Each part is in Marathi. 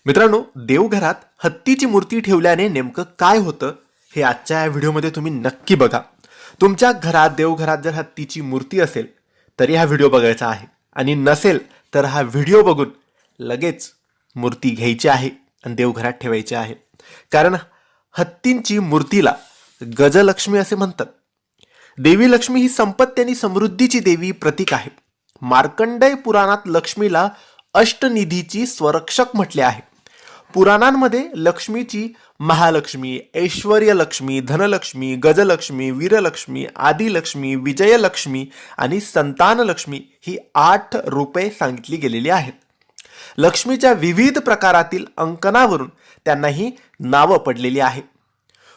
मित्रांनो, देवघरात हत्तीची मूर्ती ठेवल्याने नेमकं काय होतं हे आजच्या या व्हिडिओमध्ये तुम्ही नक्की बघा. तुमच्या घरात देवघरात जर हत्तीची मूर्ती असेल तरी हा व्हिडिओ बघायचा आहे, आणि नसेल तर हा व्हिडिओ बघून लगेच मूर्ती घ्यायची आहे आणि देवघरात ठेवायची आहे. कारण हत्तींची मूर्तीला गजलक्ष्मी असे म्हणतात. देवी लक्ष्मी ही संपत्ती आणि समृद्धीची देवी प्रतीक आहे. मार्कंडेय पुराणात लक्ष्मीला अष्टनिधीची स्वरक्षक म्हटले आहे. पुराणांमध्ये लक्ष्मीची महालक्ष्मी, ऐश्वर्यलक्ष्मी, धनलक्ष्मी, गजलक्ष्मी, वीरलक्ष्मी, आदिलक्ष्मी, विजयलक्ष्मी आणि संतानलक्ष्मी ही 8 रूपे सांगितली गेलेली आहेत. लक्ष्मीच्या विविध प्रकारातील अंकनावरून त्यांना ही नावं पडलेली आहे.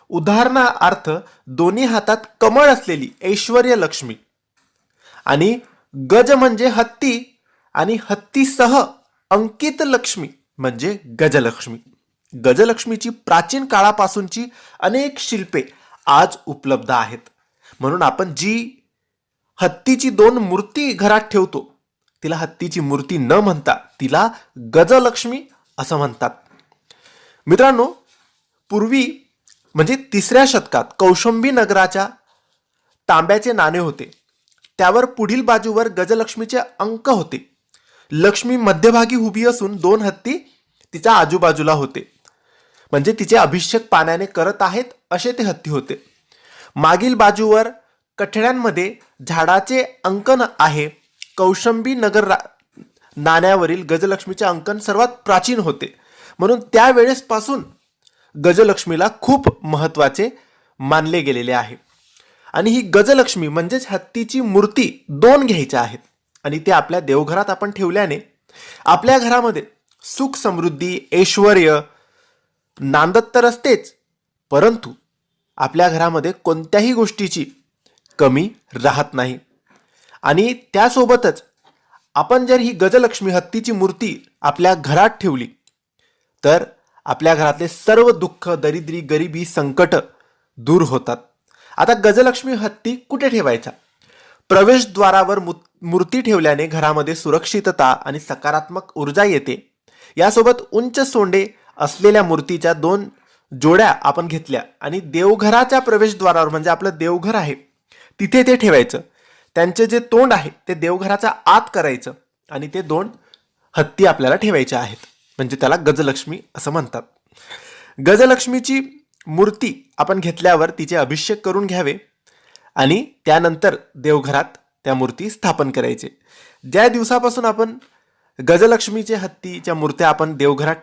उदाहरणार्थ दोन्ही हातात कमळ असलेली ऐश्वर्यलक्ष्मी, आणि गज म्हणजे हत्ती आणि हत्तीसह अंकित लक्ष्मी म्हणजे गजलक्ष्मी. गजलक्ष्मीची प्राचीन काळापासूनची अनेक शिल्पे आज उपलब्ध आहेत. म्हणून आपण जी हत्तीची 2 मूर्ती घरात ठेवतो तिला हत्तीची मूर्ती न म्हणता तिला गजलक्ष्मी असं म्हणतात. मित्रांनो, पूर्वी म्हणजे 3ऱ्या शतकात कौशंबी नगराच्या तांब्याचे नाणे होते. त्यावर पुढील बाजूवर गजलक्ष्मीचे अंक होते. लक्ष्मी मध्यभागी उभी असून 2 हत्ती तिच्या आजूबाजूला होते, म्हणजे तिचे अभिषेक पाण्याने करत आहेत असे ते हत्ती होते. मागील बाजूवर कठड्यांमध्ये झाडाचे अंकन आहे. कौशंबी नगर नाण्यावरील गजलक्ष्मीचे अंकन सर्वात प्राचीन होते, म्हणून त्यावेळेसपासून गजलक्ष्मीला खूप महत्त्वाचे मानले गेलेले आहे. आणि ही गजलक्ष्मी म्हणजेच हत्तीची मूर्ती 2 घ्यायच्या आहेत, आणि ते आपल्या देवघरात आपण ठेवल्याने आपल्या घरामध्ये सुख समृद्धी ऐश्वर नांदत तर असतेच, परंतु आपल्या घरामध्ये कोणत्याही गोष्टीची कमी राहत नाही. आणि त्यासोबतच आपण जर ही गजलक्ष्मी हत्तीची मूर्ती आपल्या घरात ठेवली तर आपल्या घरातले सर्व दुःख, दरिद्री, गरिबी, संकट दूर होतात. आता गजलक्ष्मी हत्ती कुठे ठेवायचा? प्रवेशद्वारावर मूर्ती ठेवल्याने घरामध्ये सुरक्षितता आणि सकारात्मक ऊर्जा येते. यासोबत उंच सोंडे असलेल्या मूर्तीच्या 2 जोड्या आपण घेतल्या आणि देवघराच्या प्रवेशद्वारावर, म्हणजे आपलं देवघर आहे तिथे ते ठेवायचं. त्यांचे जे तोंड आहे ते देवघराच्या आत करायचं आणि ते 2 हत्ती आपल्याला ठेवायचे आहेत, म्हणजे त्याला गजलक्ष्मी असं म्हणतात. गजलक्ष्मीची मूर्ती आपण घेतल्यावर तिचे अभिषेक करून घ्यावे आणि त्यानंतर देवघरात त्या मूर्ती स्थापन करायचे. ज्या दिवसापासून आपण गजलक्ष्मीच्या हत्तीच्या मूर्त्या आपण देवघरात